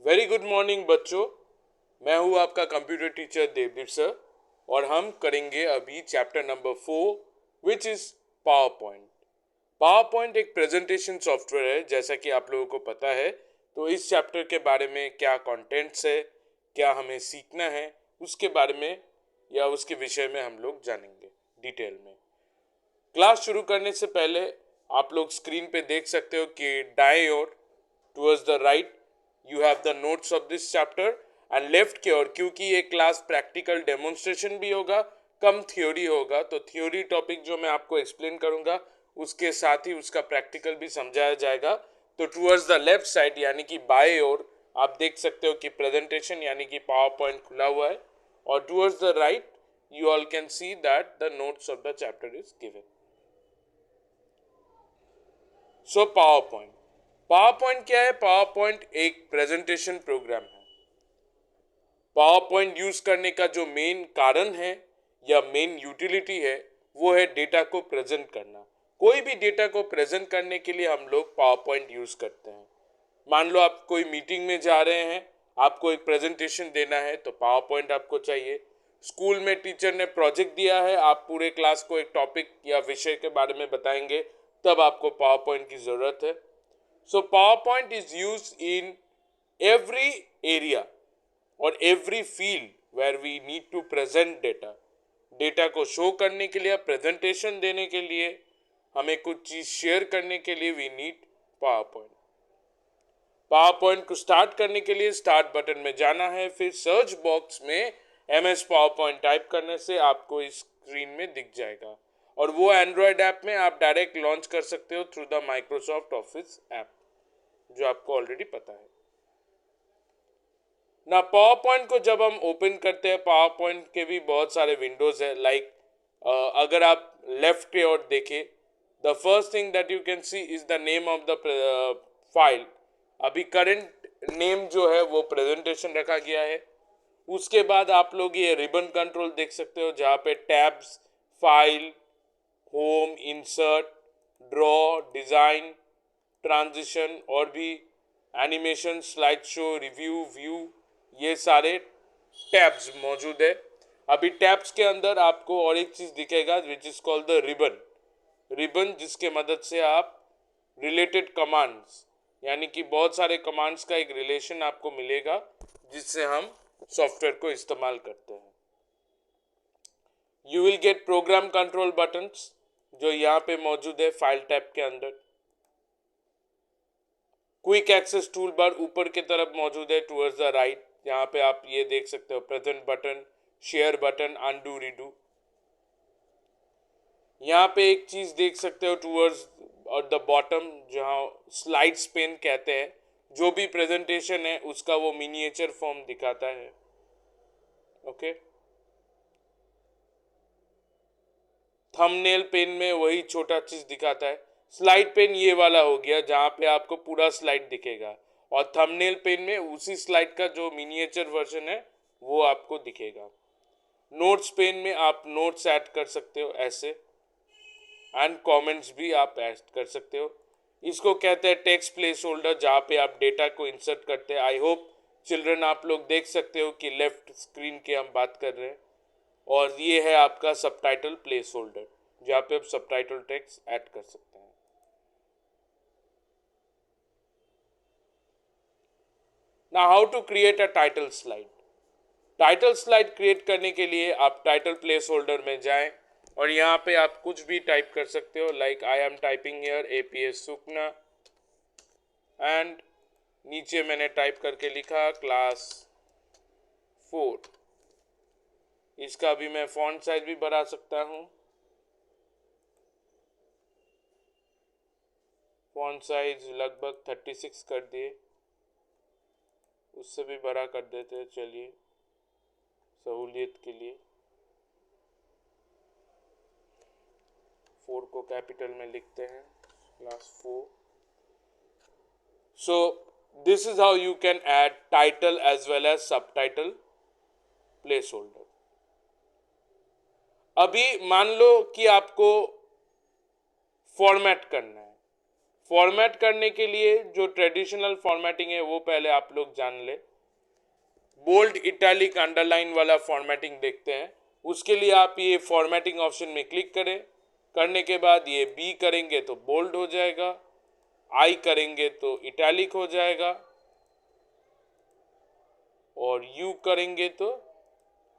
Very good morning बच्चों। मैं हूँ आपका कंप्यूटर टीचर देवदीप सर और हम करेंगे अभी chapter number 4 which is power point. Power point एक प्रेजेंटेशन सॉफ्टवेयर है, जैसा कि आप लोगों को पता है। तो इस चैप्टर के बारे में क्या कंटेंट्स है, क्या हमें सीखना है, उसके बारे में या उसके विषय में हम लोग जानेंगे डिटेल में। क्लास शुरू करने से पहले आप लोग स्क्रीन पे देख सकते हो कि दाएं ओर towards the right you have the notes of this chapter and left की ओर, क्योंकि ये क्लास प्रैक्टिकल डेमोन्स्ट्रेशन भी होगा, कम थ्योरी होगा, तो थ्योरी टॉपिक जो मैं आपको एक्सप्लेन करूंगा उसके साथ ही उसका प्रैक्टिकल भी समझाया जाएगा। तो टुवर्ड्स द लेफ्ट साइड यानी कि बाएं ओर आप देख सकते हो कि प्रेजेंटेशन यानी कि पावर पॉइंट खुला हुआ है, और towards the right you all can see that the notes of the chapter is given. So PowerPoint. PowerPoint क्या है? PowerPoint एक प्रेजेंटेशन प्रोग्राम है। PowerPoint यूज करने का जो मेन कारण है या मेन यूटिलिटी है वो है डेटा को प्रेजेंट करना। कोई भी डेटा को प्रेजेंट करने के लिए हम लोग PowerPoint यूज करते हैं। मान लो आप कोई मीटिंग में जा रहे हैं, आपको एक प्रेजेंटेशन देना है तो PowerPoint आपको चाहिए। स्कूल में टीचर ने प्रोजेक्ट दिया है, आप पूरे क्लास को एक टॉपिक या विषय के बारे में बताएंगे, तब आपको PowerPoint की ज़रूरत है। So PowerPoint is use in every area और every field where we need to present data. Data को शो करने के लिए, प्रेजेंटेशन देने के लिए, हमें कुछ चीज़ शेयर करने के लिए we need PowerPoint। PowerPoint को स्टार्ट करने के लिए स्टार्ट बटन में जाना है, फिर सर्च बॉक्स में MS पावर पॉइंट टाइप करने से आपको इस स्क्रीन में दिख जाएगा, और वो एंड्रॉयड ऐप में आप डायरेक्ट लॉन्च कर सकते हो through the Microsoft office app, जो आपको ऑलरेडी पता है ना। पावर पॉइंट को जब हम ओपन करते हैं, पावर पॉइंट के भी बहुत सारे विंडोज है। लाइक अगर आप लेफ्ट की ओर देखें, the first thing that you can see is the name of the file. अभी करंट नेम जो है वो प्रेजेंटेशन रखा गया है। उसके बाद आप लोग ये रिबन कंट्रोल देख सकते हो, जहाँ पे tabs, file, home, insert, draw, design, transition और भी animation, slide show, review, view, ये सारे टैब्स मौजूद है। अभी टैब्स के अंदर आपको और एक चीज दिखेगा which is called the ribbon. Ribbon जिसके मदद से आप रिलेटेड कमांड्स यानी कि बहुत सारे कमांड्स का एक रिलेशन आपको मिलेगा, जिससे हम सॉफ्टवेयर को इस्तेमाल करते हैं। You will get program control buttons जो यहाँ पे मौजूद है फाइल टैब के अंदर। क्विक एक्सेस टूल बार ऊपर की तरफ मौजूद है टुवर्ड्स द राइट। यहाँ पे आप ये देख सकते हो present button, share button, undo, redo. यहाँ पे एक चीज देख सकते हो टुवर्ड्स और द बॉटम, जहाँ स्लाइड्स पेन कहते हैं। जो भी प्रेजेंटेशन है उसका वो मिनिएचर फॉर्म दिखाता है। ओके, थंबनेल पेन में वही छोटा चीज दिखाता है। स्लाइड पेन ये वाला हो गया जहाँ पे आपको पूरा स्लाइड दिखेगा, और थंबनेल पेन में उसी स्लाइड का जो मिनिएचर वर्जन है वो आपको दिखेगा। नोट्स पेन में आप नोट्स ऐड कर सकते हो ऐसे, एंड कमेंट्स भी आप ऐड कर सकते हो। इसको कहते हैं टेक्स्ट प्लेस होल्डर, जहाँ पे आप डेटा को इंसर्ट करते हैं। आई होप चिल्ड्रन आप लोग देख सकते हो कि लेफ्ट स्क्रीन की हम बात कर रहे हैं, और ये है आपका सबटाइटल प्लेस होल्डर, जहाँ पे आप सबटाइटल टेक्स्ट ऐड कर सकते हैं। Now how to create a title slide. Title slide create करने के लिए आप टाइटल प्लेस होल्डर में जाएं और यहाँ पे आप कुछ भी टाइप कर सकते हो। Like I am typing here APS Sukna, and नीचे मैंने टाइप करके लिखा क्लास 4। इसका भी मैं फॉन्ट साइज भी बढ़ा सकता हूँ। फॉन्ट साइज लगभग 36 कर दिए, उससे भी बड़ा कर देते हैं, चलिए सहूलियत के लिए। 4 को कैपिटल में लिखते हैं, class 4। So this is how you can add title as well as subtitle placeholder. अभी मान लो कि आपको फॉर्मेट करना है। फॉर्मेट करने के लिए जो ट्रेडिशनल फॉर्मेटिंग है वो पहले आप लोग जान ले। बोल्ड, इटैलिक, अंडरलाइन वाला फॉर्मेटिंग देखते हैं। उसके लिए आप ये फॉर्मेटिंग ऑप्शन में क्लिक करें। करने के बाद ये बी करेंगे तो बोल्ड हो जाएगा, आई करेंगे तो इटैलिक हो जाएगा, और यू करेंगे तो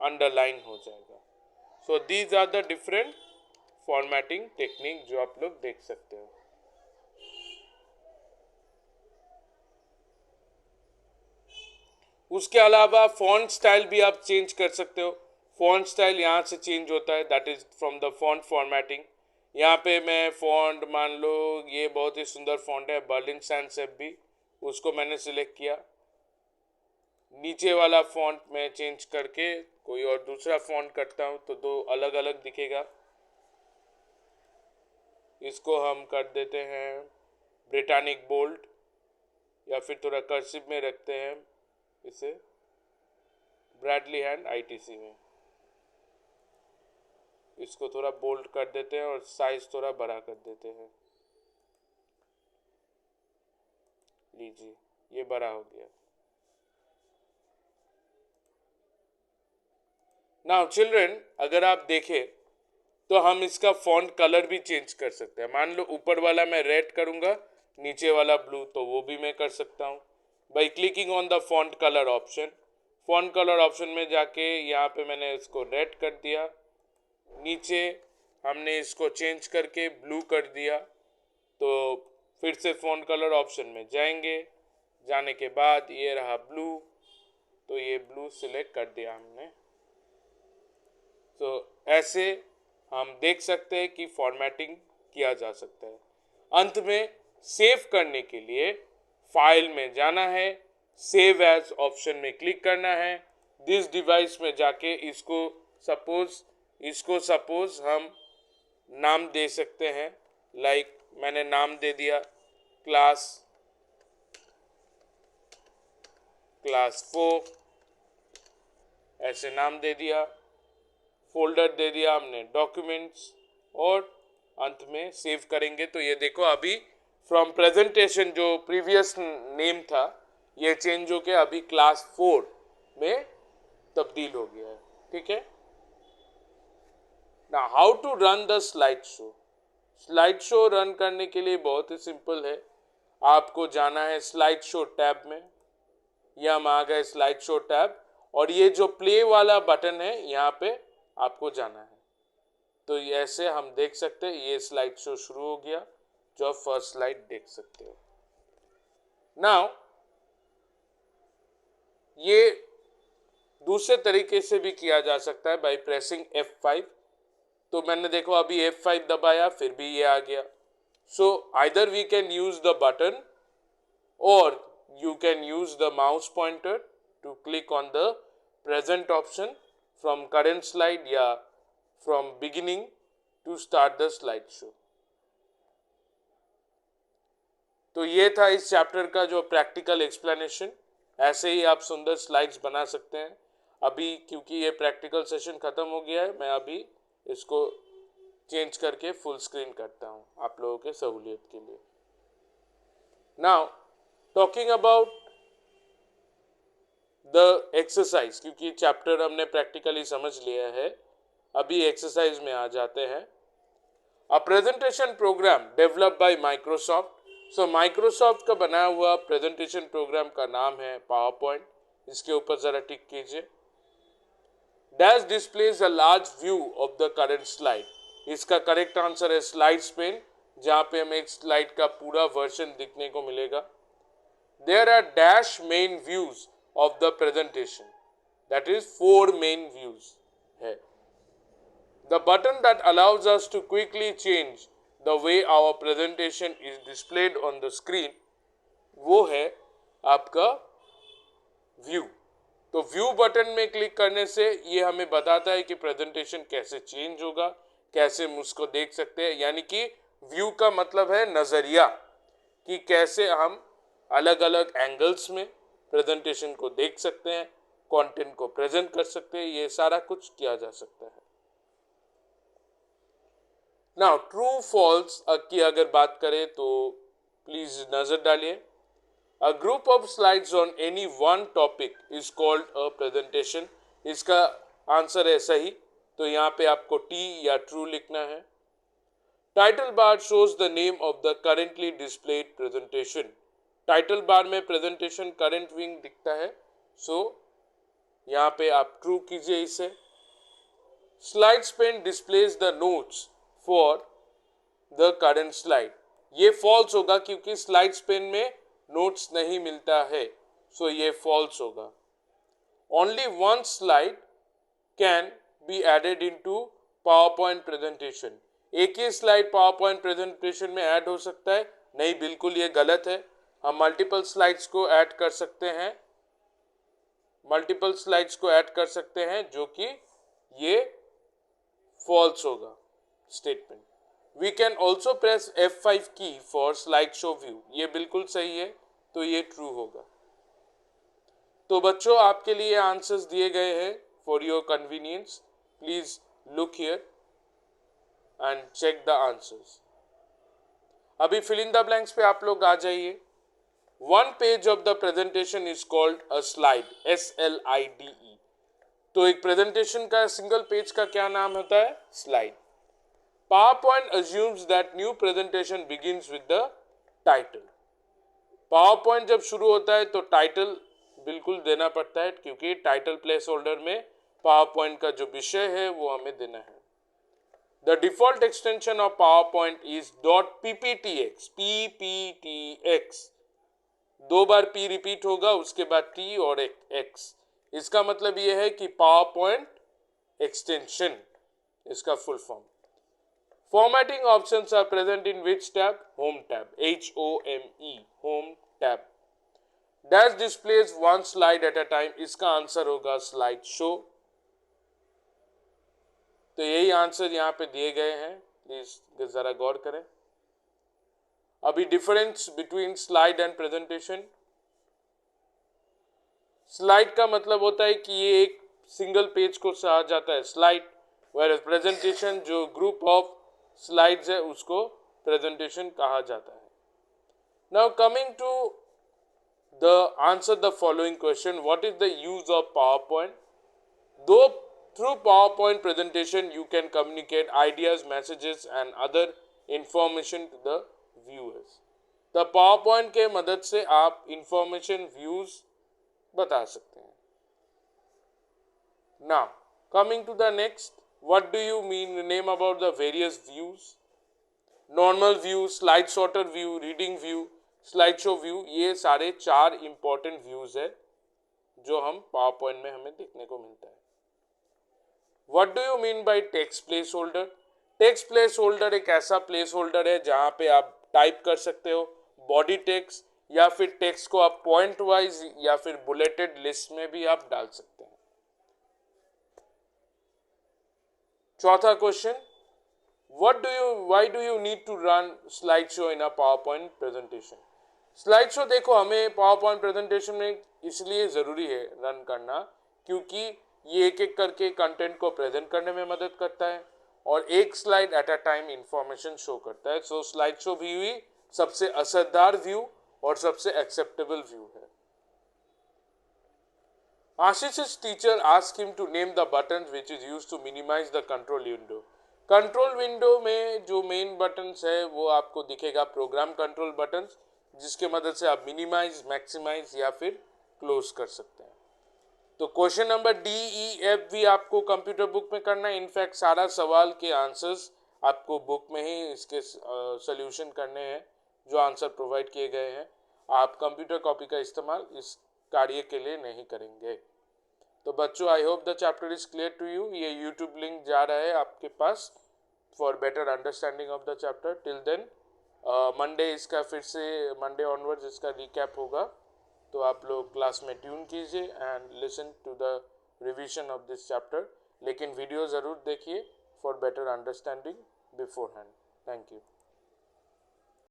अंडरलाइन हो जाएगा। So these are the different formatting technique जो आप लोग देख सकते हो। उसके अलावा फॉन्ट स्टाइल भी आप चेंज कर सकते हो। फॉन्ट स्टाइल यहाँ से चेंज होता है, that is from the font formatting. यहाँ पे मैं फॉन्ट, मान लो ये बहुत ही सुंदर फॉन्ट है बर्लिन सैंस एफबी, उसको मैंने सिलेक्ट किया। नीचे वाला फॉन्ट में चेंज करके कोई और दूसरा फॉन्ट करता हूँ तो दो अलग अलग दिखेगा। इसको हम कर देते हैं ब्रिटानिक बोल्ड, या फिर थोड़ा कर्सिव में रखते हैं इसे ब्रैडली हैंड आईटीसी में। इसको थोड़ा बोल्ड कर देते हैं और साइज थोड़ा बड़ा कर देते हैं। लीजिए, ये बड़ा हो गया। नाउ चिल्ड्रन, अगर आप देखें तो हम इसका फॉन्ट कलर भी चेंज कर सकते हैं। मान लो ऊपर वाला मैं रेड करूंगा, नीचे वाला ब्लू, तो वो भी मैं कर सकता हूँ by clicking on the font colour option. Font colour option में जाके यहाँ पे मैंने इसको रेड कर दिया, नीचे हमने इसको चेंज करके ब्लू कर दिया। तो फिर से फॉन्ट कलर ऑप्शन में जाएंगे, जाने के बाद ये रहा ब्लू, तो ये ब्लू सिलेक्ट कर दिया हमने। तो ऐसे हम देख सकते हैं कि फॉर्मेटिंग किया जा सकता है। अंत में सेव करने के लिए फाइल में जाना है, सेव एज ऑप्शन में क्लिक करना है। दिस डिवाइस में जाके इसको सपोज हम नाम दे सकते हैं। लाइक मैंने नाम दे दिया क्लास 4, ऐसे नाम दे दिया। फोल्डर दे दिया हमने डॉक्यूमेंट्स, और अंत में सेव करेंगे तो ये देखो अभी फ्रॉम प्रेजेंटेशन जो प्रीवियस नेम था ये चेंज होके अभी क्लास 4 में तब्दील हो गया है। ठीक है ना। How to run the slide show. Slide show run करने के लिए बहुत ही सिंपल है। आपको जाना है स्लाइड शो टैब में, या हम आ गए स्लाइड शो टैब, और ये जो प्ले वाला बटन है यहाँ पे आपको जाना है। तो ऐसे हम देख सकते हैं ये स्लाइड शो शुरू हो गया, जो आप फर्स्ट स्लाइड देख सकते हो। नाउ ये दूसरे तरीके से भी किया जा सकता है बाय प्रेसिंग F5। तो मैंने देखो अभी F5 दबाया फिर भी ये आ गया। So either we can use the button और you can use the mouse pointer to click on the present option from current slide या from beginning to start the slide show। तो ये था इस चैप्टर का जो प्रैक्टिकल एक्सप्लेनेशन। ऐसे ही आप सुंदर स्लाइड्स बना सकते हैं। अभी क्योंकि ये प्रैक्टिकल सेशन खत्म हो गया है, मैं अभी इसको चेंज करके फुल स्क्रीन करता हूँ आप लोगों के सहूलियत के लिए। Now talking about the exercise, क्योंकि चैप्टर हमने प्रैक्टिकली समझ लिया है, अभी एक्सरसाइज में आ जाते हैं। A presentation programme develop by Microsoft. So Microsoft का बनाया हुआ प्रेजेंटेशन प्रोग्राम का नाम है पावर पॉइंट। इसके ऊपर जरा टिक कीजिए। Dash displays a large view of the current slide. इसका करेक्ट आंसर है स्लाइड्स पेन, जहां पे हमें एक स्लाइड का पूरा वर्जन दिखने को मिलेगा। There are dash main views of the presentation, that is 4 main views है। The button that allows us to quickly change the way our presentation is displayed on the screen, वो है आपका view. तो view button में click करने से ये हमें बताता है कि प्रेजेंटेशन कैसे चेंज होगा, कैसे हम उसको देख सकते हैं। यानी कि व्यू का मतलब है नजरिया, कि कैसे हम अलग अलग एंगल्स में प्रेजेंटेशन को देख सकते हैं, कंटेंट को प्रेजेंट कर सकते हैं, ये सारा कुछ किया जा सकता है। नाउ ट्रू फॉल्स की अगर बात करें तो प्लीज नजर डालिए। A group of slides on any one topic is called a presentation. इसका आंसर है सही, तो यहाँ पे आपको टी या ट्रू लिखना है। Title bar shows the name of the currently displayed presentation. Title bar में प्रेजेंटेशन करंट विंग दिखता है, सो यहाँ पे आप ट्रू कीजिए इसे। Slides pane displays the notes for the current slide. ये फॉल्स होगा क्योंकि स्लाइड्स पेन में नोट्स नहीं मिलता है, सो ये फॉल्स होगा। Only one slide can be added into PowerPoint presentation. एक ही स्लाइड पावर पॉइंट प्रेजेंटेशन में ऐड हो सकता है? नहीं, बिल्कुल ये गलत है। हम मल्टीपल स्लाइड्स को ऐड कर सकते हैं, जो कि ये फॉल्स होगा statement. We can also press F5 key for slide show view. ये बिल्कुल सही है, तो ये ट्रू होगा। तो बच्चों, आपके लिए आंसर्स दिए गए हैं for your convenience. Please look here and check the answers. अभी फिल इन द ब्लैंक्स पे आप लोग आ जाइए। One page of the presentation is called a slide, SLIDE। तो एक प्रेजेंटेशन का सिंगल पेज का क्या नाम होता है? Slide. PowerPoint assumes that new presentation begins with the title. PowerPoint जब शुरू होता है तो टाइटल बिल्कुल देना पड़ता है, क्योंकि टाइटल प्लेस होल्डर में PowerPoint का जो विषय है वो हमें देना है। The default extension of PowerPoint is .pptx, PPTX। दो बार P रिपीट होगा, उसके बाद T और एक X। इसका मतलब यह है कि PowerPoint एक्सटेंशन, इसका full form. Formatting options are present in which tab? Home tab, HOME, Home tab. Dash displays one slide at a time। इसका आंसर होगा स्लाइड शो। तो यही आंसर यहाँ पे दिए गए हैं, प्लीज जरा गौर करें। अभी difference between slide and presentation. Slide का मतलब होता है कि ये एक सिंगल पेज को कहा जाता है स्लाइड, whereas प्रेजेंटेशन जो ग्रुप ऑफ स्लाइड्स है उसको प्रेजेंटेशन कहा जाता है। Now coming to the answer the following question, what is the use of PowerPoint? दो through PowerPoint presentation you can communicate ideas, messages and other information to the viewers. The PowerPoint के मदद से आप information, views बता सकते हैं। Now coming to the next, what do you mean name about the various views? Normal view, slide sorter view, reading view, slideshow view, ये सारे चार इंपॉर्टेंट व्यूज है जो हम पावर पॉइंट में हमें देखने को मिलता है। What do you mean by text place holder? Text place holder एक ऐसा प्लेस होल्डर है जहां पे आप टाइप कर सकते हो बॉडी टेक्स्ट, या फिर टेक्स्ट को आप पॉइंट वाइज या फिर बुलेटेड लिस्ट में भी आप डाल सकते हैं। चौथा question, why do you need to run slideshow in a PowerPoint presentation? Slide show देखो हमें पावर पॉइंट प्रेजेंटेशन में इसलिए ज़रूरी है रन करना क्योंकि ये एक एक करके कंटेंट को प्रेजेंट करने में मदद करता है और एक slide at a time information show करता है। सो स्लाइड शो भी सबसे असरदार व्यू और सबसे एक्सेप्टेबल व्यू है। Ashish's teacher asked him to name the buttons which is used to minimize the control window. Control window में जो मेन बटन्स है वो आपको दिखेगा प्रोग्राम कंट्रोल बटन्स, जिसके मदद से आप मिनिमाइज, मैक्सिमाइज या फिर क्लोज कर सकते हैं। तो question number D, E, F भी आपको कंप्यूटर बुक में करना है। इनफैक्ट सारा सवाल के आंसर्स आपको बुक में ही इसके सॉल्यूशन करने हैं जो आंसर प्रोवाइड किए गए हैं। आप कंप्यूटर कॉपी का इस्तेमाल इस कार्य के लिए नहीं करेंगे। तो बच्चों, I hope the chapter is clear to you. ये यूट्यूब लिंक जा रहा है आपके पास for better understanding of the chapter. Till then Monday इसका फिर से मंडे ऑनवर्ड्स इसका रिकैप होगा, तो आप लोग क्लास में ट्यून कीजिए and listen to the revision of this chapter. लेकिन वीडियो ज़रूर देखिए for better understanding beforehand. Thank you.